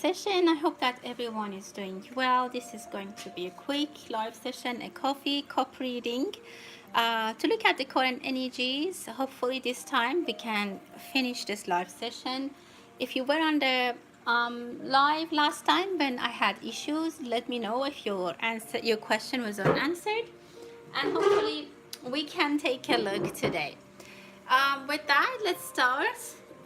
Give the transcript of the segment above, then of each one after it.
Session. I hope that everyone is doing well. This is going to be a quick live session, a coffee cup reading to look at the current energies. Hopefully this time we can finish this live session. If you were on the live last time when I had issues, let me know if your question was unanswered, and hopefully we can take a look today. With that, let's start.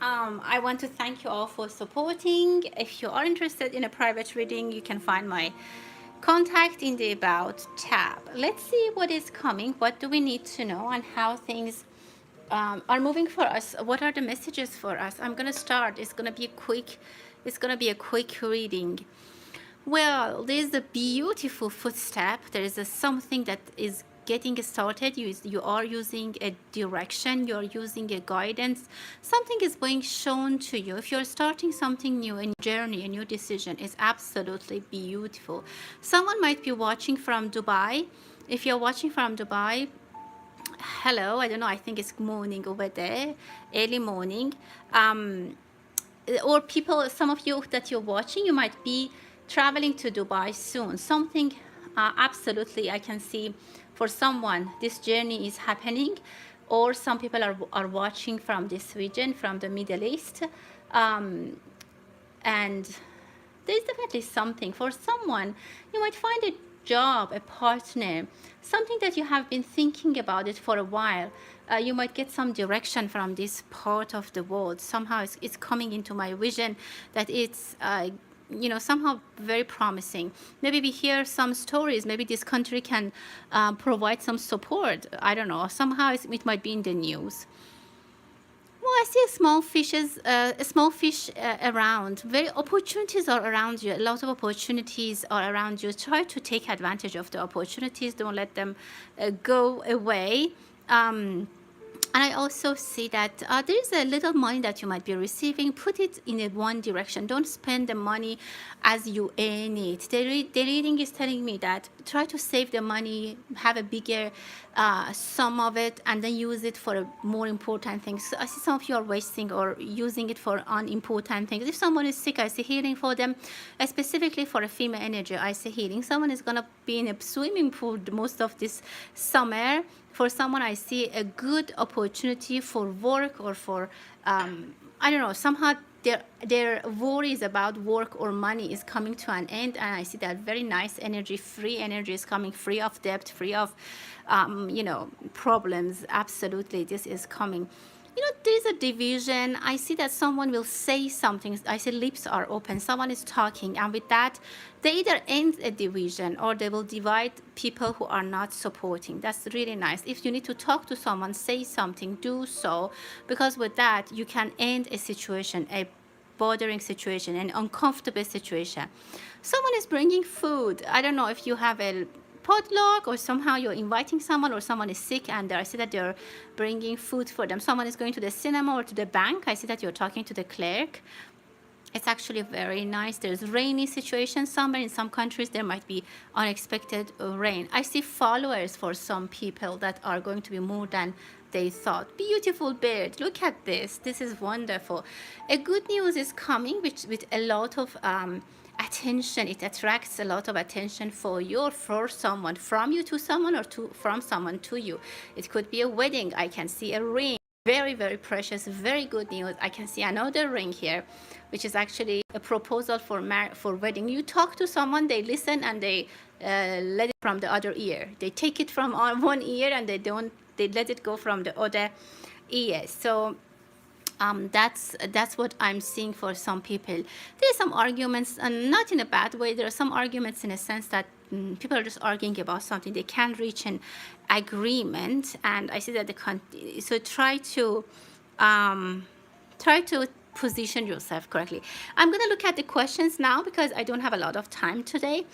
I want to thank you all for supporting. If you are interested in a private reading, you can find my contact in the About tab. Let's see what is coming. What do we need to know and how things are moving for us? What are the messages for us? I'm gonna start. It's gonna be a quick. It's gonna be a quick reading. Well, there's a beautiful footstep. There is something that is getting started. You are using a direction, you're using a guidance. Something is being shown to you. If you're starting something new, a new journey, a new decision, is absolutely beautiful. Someone might be watching from Dubai. If you're watching from Dubai, hello, I don't know, I think it's morning over there, early morning. Or people, some of you that you're watching, you might be traveling to Dubai soon. Something absolutely I can see for someone this journey is happening, or some people are watching from this region, from the Middle East, and there's definitely something for someone. You might find a job, a partner, something that you have been thinking about it for a while. You might get some direction from this part of the world. Somehow it's coming into my vision that it's somehow very promising. Maybe we hear some stories. Maybe this country can provide some support. I don't know. Somehow it might be in the news. Well, I see small fish around. Very opportunities are around you. A lot of opportunities are around you. Try to take advantage of the opportunities. Don't let them go away. And I also see that there is a little money that you might be receiving. Put it in a one direction. Don't spend the money as you earn it. The reading is telling me that try to save the money, have a bigger sum of it, and then use it for more important things. So I see some of you are wasting or using it for unimportant things. If someone is sick, I see healing for them. Specifically for a female energy, I see healing. Someone is going to be in a swimming pool most of this summer. For someone, I see a good opportunity for work or for, I don't know, somehow their worries about work or money is coming to an end. And I see that very nice energy, free energy is coming, free of debt, free of, problems. Absolutely, this is coming. There's a division. I see that someone will say something. I see lips are open. Someone is talking. And with that, they either end a division or they will divide people who are not supporting. That's really nice. If you need to talk to someone, say something, do so. Because with that, you can end a situation, a bothering situation, an uncomfortable situation. Someone is bringing food. I don't know if you have a potluck or somehow you're inviting someone or someone is sick and I see that they're bringing food for them. Someone is going to the cinema or to the bank. I see that you're talking to the clerk. It's actually very nice. There's rainy situation somewhere. In some countries there might be unexpected rain. I see followers for some people that are going to be more than they thought. Beautiful bird. Look at this. This is wonderful. A good news is coming with a lot of attention. It attracts a lot of attention for you or for someone, from you to someone or from someone to you. It could be a wedding. I can see a ring. Very, very precious, very good news. I can see another ring here, which is actually a proposal for wedding. You talk to someone, they listen, and they let it from the other ear. They take it from one ear and they let it go from the other ear. So that's what I'm seeing for some people. There's some arguments, and not in a bad way. There are some arguments in a sense that people are just arguing about something. They can't reach an agreement, and I see that so try to position yourself correctly. I'm going to look at the questions now because I don't have a lot of time today.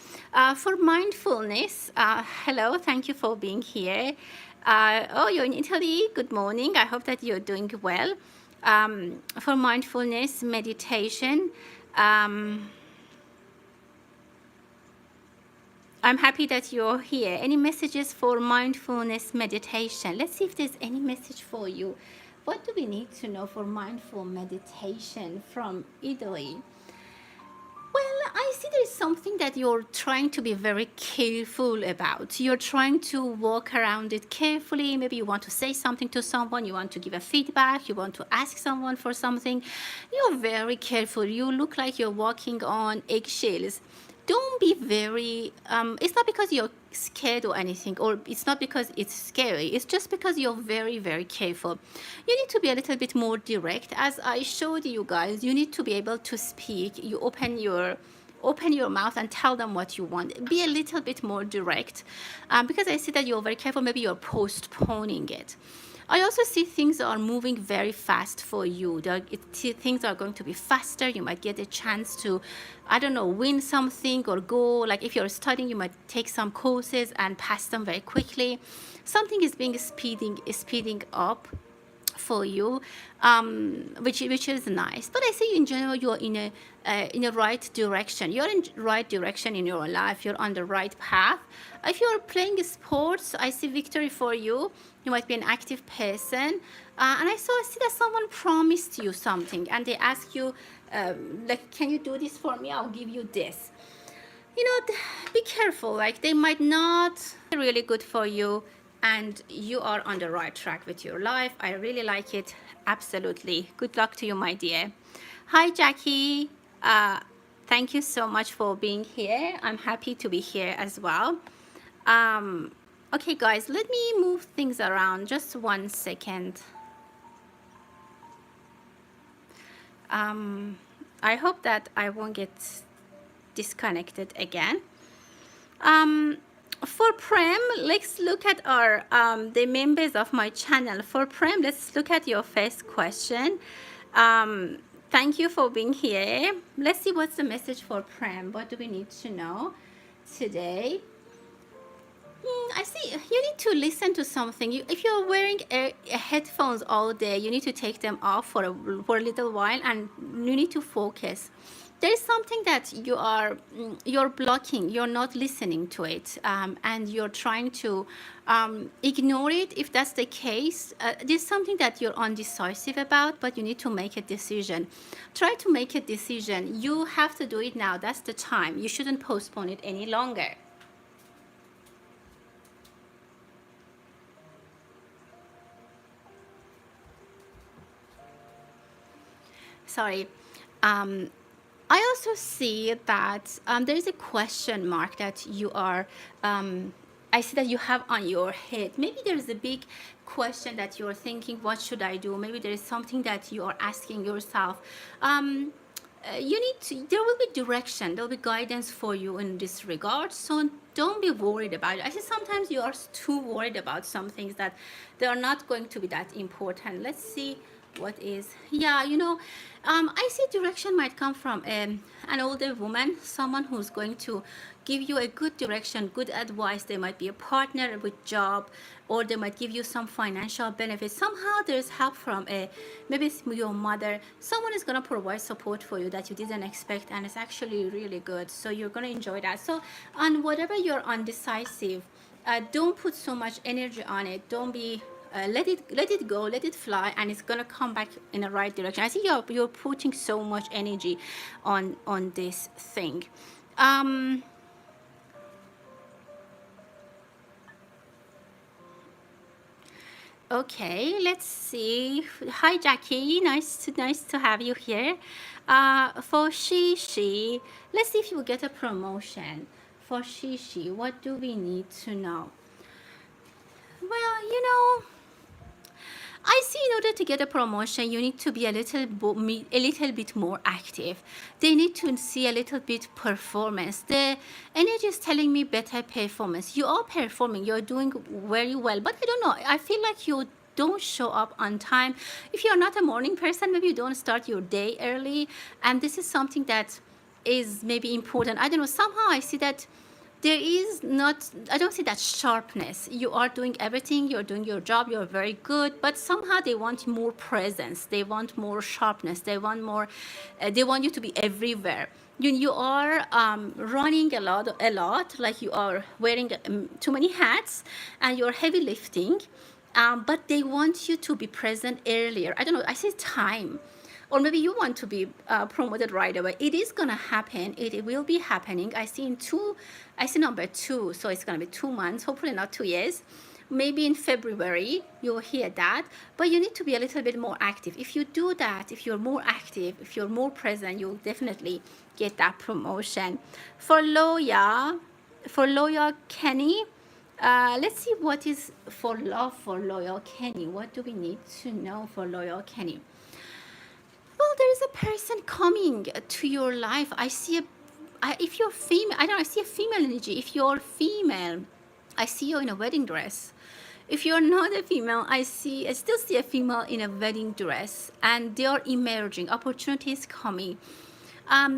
For mindfulness, hello, thank you for being here. Oh, you're in Italy. Good morning. I hope that you're doing well. For mindfulness meditation, I'm happy that you're here. Any messages for mindfulness meditation? Let's see if there's any message for you. What do we need to know for mindful meditation from Italy? there is something that you're trying to be very careful about. You're trying to walk around it carefully. Maybe you want to say something to someone, you want to give a feedback, you want to ask someone for something. You're very careful. You look like you're walking on eggshells. Don't be very, it's not because you're scared or anything, or it's not because it's scary. It's just because you're very, very careful. You need to be a little bit more direct. As I showed you guys, you need to be able to speak. You open your mouth and tell them what you want. Be a little bit more direct, because I see that you're very careful. Maybe you're postponing it. I also see things are moving very fast for you. Things are going to be faster. You might get a chance to, I don't know, win something or go, like if you're studying, you might take some courses and pass them very quickly. Something is being speeding up for you, which is nice. But I see in general you're in a right direction. You're in right direction in your life. You're on the right path. If you're playing sports, I see victory for you. You might be an active person, and I see that someone promised you something, and they ask you, like, can you do this for me? I'll give you this. You know, be careful. Like, they might not be really good for you, and you are on the right track with your life. I really like it. Absolutely. Good luck to you, my dear. Hi, Jackie. Thank you so much for being here. I'm happy to be here as well. Okay, guys, let me move things around. Just 1 second. I hope that I won't get disconnected again. For Prem, let's look at our the members of my channel. For Prem, let's look at your first question. Thank you for being here. Let's see what's the message for Prem. What do we need to know today? I see you need to listen to something. If you're wearing headphones all day, you need to take them off for a little while, and you need to focus. There is something that you're blocking. You're not listening to it, and you're trying to ignore it. If that's the case, there's something that you're undecisive about, but you need to make a decision. Try to make a decision. You have to do it now. That's the time. You shouldn't postpone it any longer. Sorry. I also see that there is a question mark that you are, I see that you have on your head. Maybe there is a big question that you're thinking, what should I do? Maybe there is something that you are asking yourself. There will be direction, there will be guidance for you in this regard. So don't be worried about it. I see sometimes you are too worried about some things that they are not going to be that important. Let's see what is, yeah, I see direction might come from an older woman, someone who's going to give you a good direction, good advice. They might be a partner with job, or they might give you some financial benefits. Somehow there's help from maybe it's your mother. Someone is going to provide support for you that you didn't expect, and it's actually really good. So you're going to enjoy that. So on whatever you're undecisive, don't put so much energy on it. Don't be let it go, let it fly, and it's gonna come back in the right direction. I see you're putting so much energy on this thing. Okay, let's see. Hi, Jackie. Nice to have you here. For Shishi, let's see if you get a promotion. For Shishi, what do we need to know? Well, I see in order to get a promotion, you need to be a little bit more active. They need to see a little bit performance. The energy is telling me better performance. You are performing. You're doing very well. But I don't know. I feel like you don't show up on time. If you're not a morning person, maybe you don't start your day early. And this is something that is maybe important. I don't know. Somehow I see that there is not, I don't see that sharpness. You are doing everything, you're doing your job, you're very good, but somehow they want more presence, they want more sharpness, they want more, they want you to be everywhere. You are running a lot, like you are wearing too many hats, and you're heavy lifting, but they want you to be present earlier. I don't know, I see time. or maybe you want to be promoted right away. It is gonna happen. It will be happening. I see number 2, so it's gonna be 2 months, hopefully not 2 years. Maybe in February you'll hear that, but you need to be a little bit more active. If you do that, if you're more active, if you're more present, you'll definitely get that promotion. For loyal Kenny, let's see what is for love for loyal Kenny. What do we need to know for loyal Kenny? Well, there is a person coming to your life. I see if you're female, I see a female energy. If you're female, I see you in a wedding dress. If you're not a female, I still see a female in a wedding dress, and they are emerging. Opportunities coming.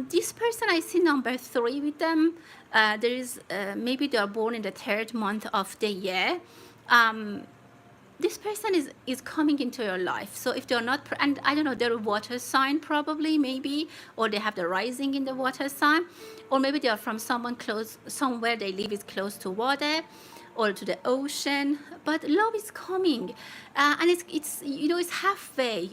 This person, I see number 3 with them. There is maybe they are born in the 3rd month of the year. This person is coming into your life. So if they're not, and I don't know, they're a water sign probably, maybe, or they have the rising in the water sign, or maybe they are from someone close, somewhere they live is close to water or to the ocean. But love is coming, and it's halfway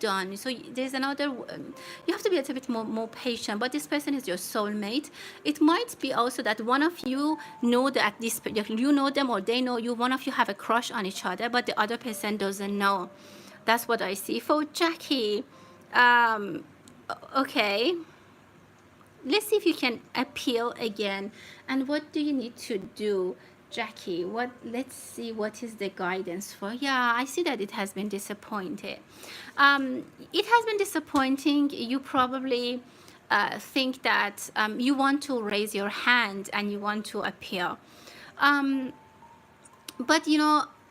done. So there's another. You have to be a little bit more patient. But this person is your soulmate. It might be also that one of you know that you know them, or they know you. One of you have a crush on each other, but the other person doesn't know. That's what I see for Jackie. Okay. Let's see if you can appeal again. And what do you need to do, Jackie? Let's see what is the guidance for. Yeah, I see that it has been disappointed. It has been disappointing. You probably think that you want to raise your hand and you want to appeal. But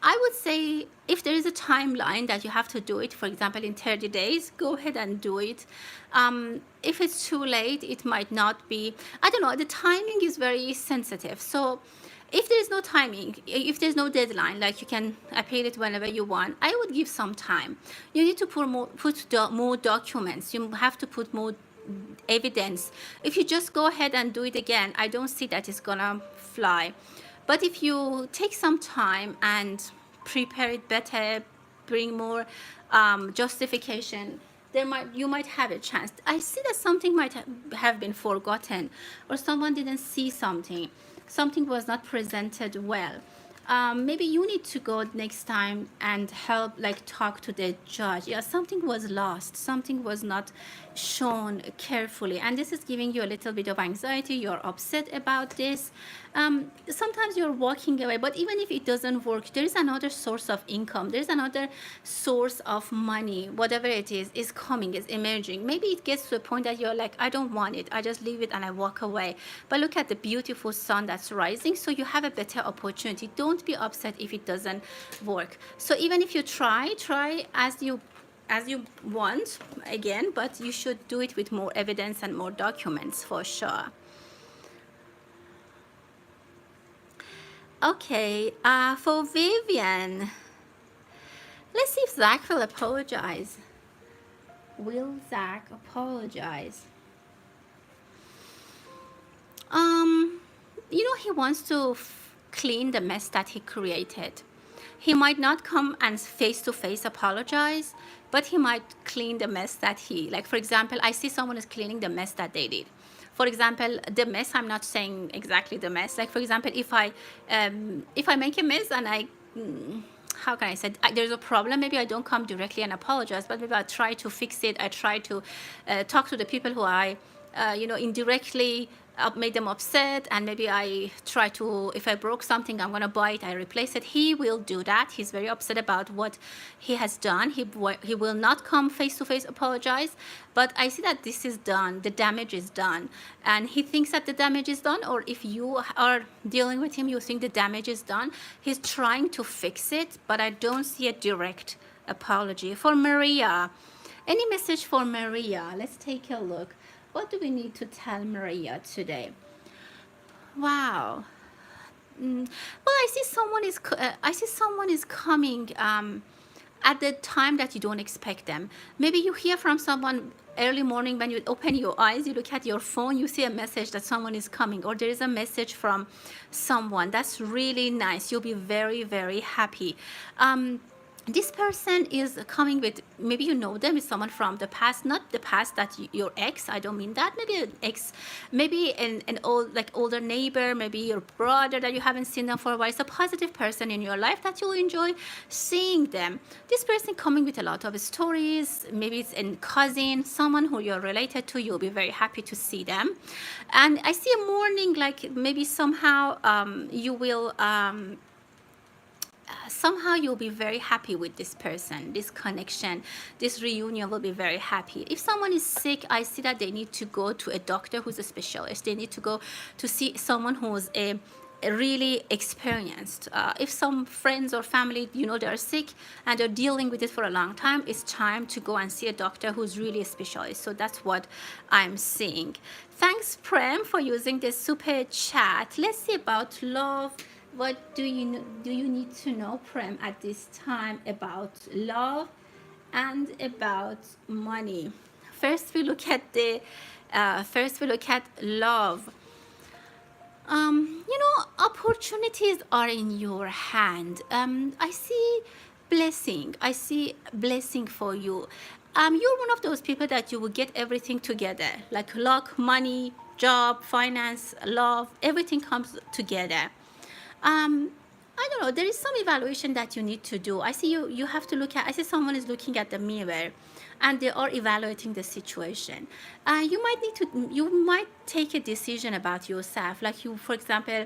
I would say if there is a timeline that you have to do it, for example, in 30 days, go ahead and do it. If it's too late, it might not be. I don't know. The timing is very sensitive. So if there is no timing, if there's no deadline, like you can appeal it whenever you want, I would give some time. You need to put more documents. You have to put more evidence. If you just go ahead and do it again, I don't see that it's gonna fly. But if you take some time and prepare it better, bring more justification, you might have a chance. I see that something might have been forgotten, or someone didn't see something. Something was not presented well. Maybe you need to go next time and help, like talk to the judge. Yeah, something was lost. Something was not shown carefully. And this is giving you a little bit of anxiety. You're upset about this. Sometimes you're walking away, but even if it doesn't work, there is another source of income. There's another source of money. Whatever it is coming, is emerging. Maybe it gets to a point that you're like, I don't want it. I just leave it and I walk away. But look at the beautiful sun that's rising. So you have a better opportunity. Don't be upset if it doesn't work. So even if you try as you want again, but you should do it with more evidence and more documents for sure. Okay, for Vivian, let's see if Zach will apologize. Will Zach apologize? He wants to clean the mess that he created. He might not come and face-to-face apologize, but he might clean the mess that for example, I see someone is cleaning the mess that they did. For example, the mess, I'm not saying exactly the mess. Like, for example, if I make a mess and how can I say, there's a problem, maybe I don't come directly and apologize, but maybe I try to fix it. I try to talk to the people who I, indirectly made them upset, and maybe I try to, if I broke something, I'm gonna buy it, I replace it. He will do that. He's very upset about what he has done. He will not come face to face apologize, but I see that this is done, the damage is done, and he thinks that the damage is done, or if you are dealing with him, you think the damage is done. He's trying to fix it, but I don't see a direct apology. For Maria, any message for Maria? Let's take a look. What do we need to tell Maria today? Wow. Well, I see someone is coming at the time that you don't expect them. Maybe you hear from someone early morning when you open your eyes, you look at your phone, you see a message that someone is coming, or there is a message from someone. That's really nice. You'll be very, very happy. this person is coming with, maybe you know them, is someone from the past, not the past that your ex, I don't mean that, maybe an ex, maybe an old, like older neighbor, maybe your brother that you haven't seen them for a while. It's a positive person in your life that you'll enjoy seeing them. This person coming with a lot of stories, maybe it's a cousin, someone who you're related to, you'll be very happy to see them. And I see a morning, like maybe somehow you will somehow you'll be very happy with this person, this connection, this reunion will be very happy. If someone is sick, I see that they need to go to a doctor who's a specialist. They need to go to see someone who's a really experienced. If some friends or family, you know, they're sick and they're dealing with it for a long time, it's time to go and see a doctor who's really a specialist. So that's what I'm seeing. Thanks, Prem, for using this super chat. Let's see about love. What do you need to know, Prem, at this time about love and about money? First, we look at love. You know, opportunities are in your hand. I see blessing. I see blessing for you. You're one of those people that you will get everything together, like luck, money, job, finance, love. Everything comes together. I don't know, there is some evaluation that you need to do. I see you have to look at, I see someone is looking at the mirror and they are evaluating the situation. You might take a decision about yourself, like you, for example,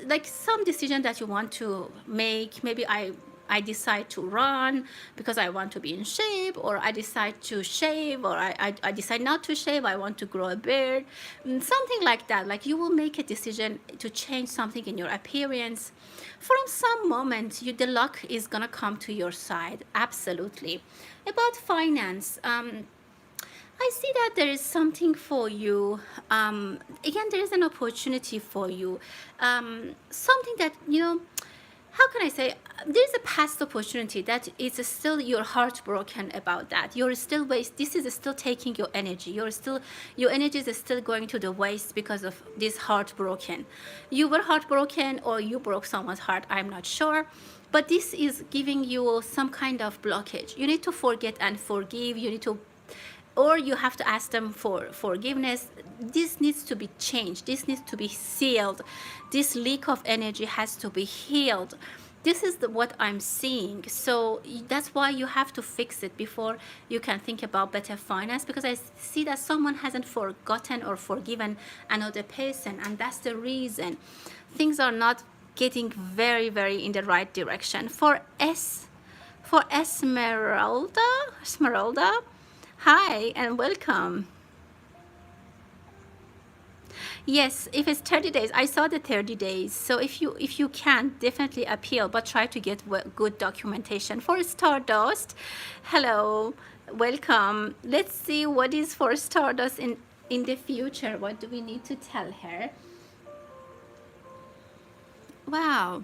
like some decision that you want to make. Maybe I decide to run because I want to be in shape, or I decide to shave, or I decide not to shave, I want to grow a beard, something like that. Like you will make a decision to change something in your appearance. From some moment, the luck is gonna come to your side, absolutely. About finance, I see that there is something for you. Again, there is an opportunity for you. Something that, you know, how can I say, there's a past opportunity that is still, you're heartbroken about that. You're still this is still taking your energy. Your energy is still going to the waste because of this heartbroken. You were heartbroken or you broke someone's heart, I'm not sure. But this is giving you some kind of blockage. You need to forget and forgive. Or you have to ask them for forgiveness. This needs to be changed. This needs to be sealed. This leak of energy has to be healed. This is what I'm seeing. So that's why you have to fix it before you can think about better finance, because I see that someone hasn't forgotten or forgiven another person, and that's the reason things are not getting very, very in the right direction. For Esmeralda, hi and welcome. Yes, if it's 30 days, I saw the 30 days. So if you can, definitely appeal, but try to get good documentation. For Stardust, hello, welcome. Let's see what is for Stardust in the future. What do we need to tell her? Wow.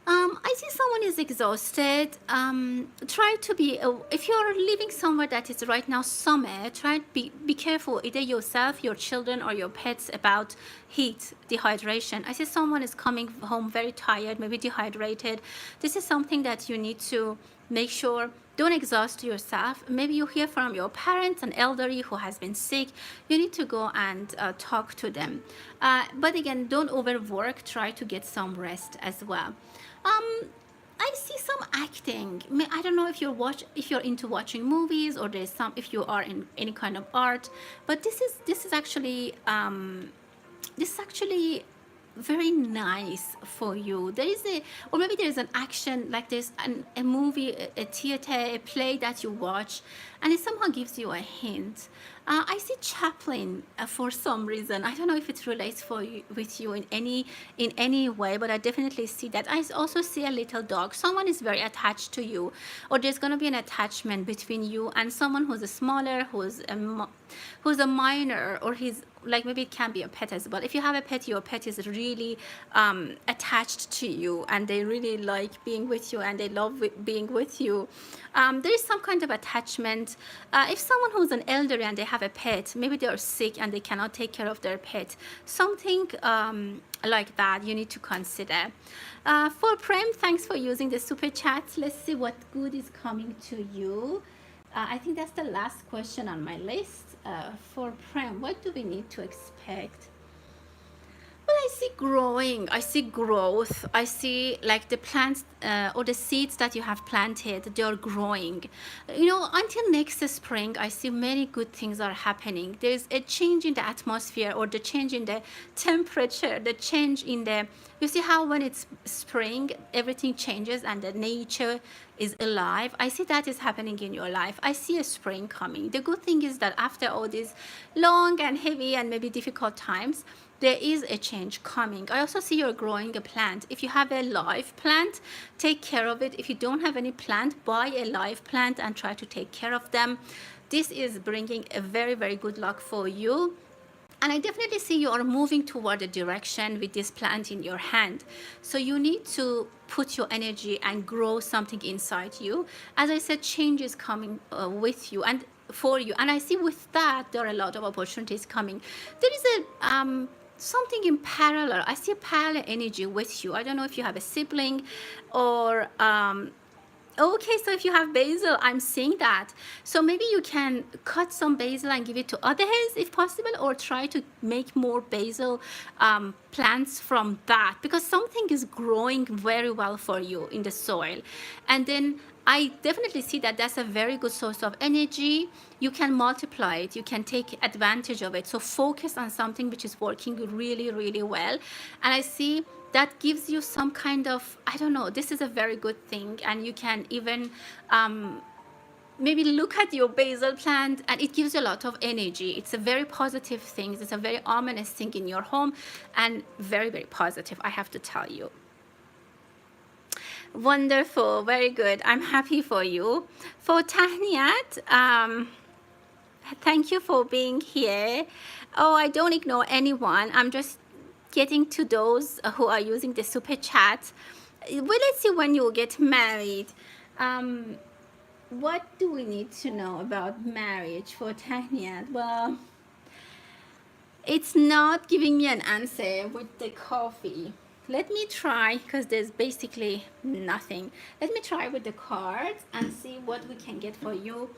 I see someone is exhausted. Try to be, if you're living somewhere that is right now summer, try to be careful, either yourself, your children, or your pets, about heat, dehydration. I see someone is coming home very tired, maybe dehydrated. This is something that you need to make sure. Don't exhaust yourself. Maybe you hear from your parents, an elderly who has been sick. You need to go and talk to them. But again, don't overwork. Try to get some rest as well. I see some acting. I don't know if you're into watching movies, or there's some, if you are in any kind of art. But this is actually very nice for you. There is or maybe there's an action, like there's a movie, a theater, a play that you watch, and it somehow gives you a hint. I see Chaplin for some reason. I don't know if it relates with you in any way, but I definitely see that. I also see a little dog. Someone is very attached to you, or there's going to be an attachment between you and someone who's smaller, who's a minor, or he's like, maybe it can be a pet as well. If you have a pet, your pet is really attached to you, and they really like being with you, and they love being with you. There is some kind of attachment. If someone who's an elderly and they have have a pet, maybe they're sick and they cannot take care of their pet, something like that you need to consider. For Prem, thanks for using the super chat. Let's see what good is coming to you. I think that's the last question on my list. For Prem, what do we need to expect? Well, I see growing, I see growth, I see like the plants or the seeds that you have planted, they are growing. Until next spring, I see many good things are happening. There's a change in the atmosphere, or the change in the temperature, the change in the, you see how when it's spring, everything changes and the nature is alive. I see that is happening in your life. I see a spring coming. The good thing is that after all these long and heavy and maybe difficult times, there is a change coming. I also see you're growing a plant. If you have a live plant, take care of it. If you don't have any plant, buy a live plant and try to take care of them. This is bringing a very, very good luck for you. And I definitely see you are moving toward a direction with this plant in your hand. So you need to put your energy and grow something inside you. As I said, change is coming with you and for you. And I see with that, there are a lot of opportunities coming. There is a something in parallel. I see a parallel energy with you. I don't know if you have a sibling or okay, so if you have basil, I'm seeing that. So maybe you can cut some basil and give it to others if possible, or try to make more basil plants from that, because something is growing very well for you in the soil. And then I definitely see that that's a very good source of energy. You can multiply it. You can take advantage of it. So focus on something which is working really, really well. And I see that gives you some kind of, I don't know, this is a very good thing. And you can even maybe look at your basil plant, and it gives you a lot of energy. It's a very positive thing. It's a very ominous thing in your home, and very, very positive, I have to tell you. Wonderful, very good. I'm happy for you. For Tahniyat, thank you for being here. Oh, I don't ignore anyone. I'm just getting to those who are using the super chat. Well, let's see when you get married. What do we need to know about marriage for Tahniyat? Well, it's not giving me an answer with the coffee. Let me try, because there's basically nothing. Let me try with the cards and see what we can get for you.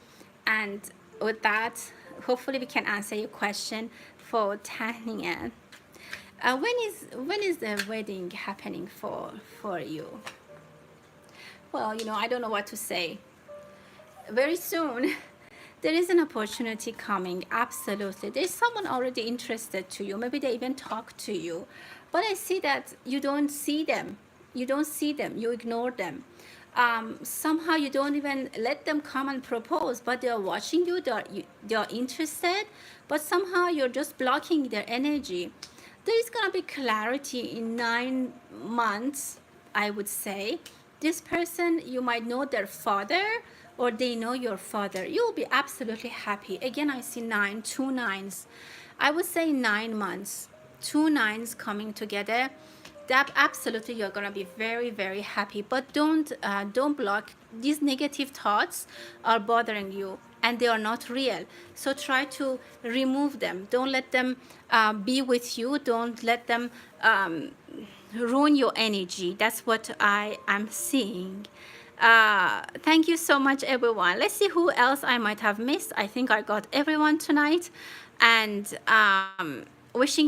And with that, hopefully we can answer your question for Tahniyat. When is the wedding happening for you? Well, I don't know what to say. Very soon. There is an opportunity coming, absolutely. There's someone already interested to you. Maybe they even talk to you. But I see that you don't see them. You don't see them. You ignore them. Somehow you don't even let them come and propose, but they are watching you. They are interested, but somehow you're just blocking their energy. There is going to be clarity in 9 months, I would say. This person, you might know their father, or they know your father. You'll be absolutely happy. Again, I see 9, 2 nines. I would say 9 months, 2 nines coming together. That absolutely you're gonna be very, very happy. But don't block. These negative thoughts are bothering you, and they are not real. So try to remove them. Don't let them be with you. Don't let them ruin your energy. That's what I am seeing. Thank you so much, everyone. Let's see who else I might have missed. I think I got everyone tonight, and wishing you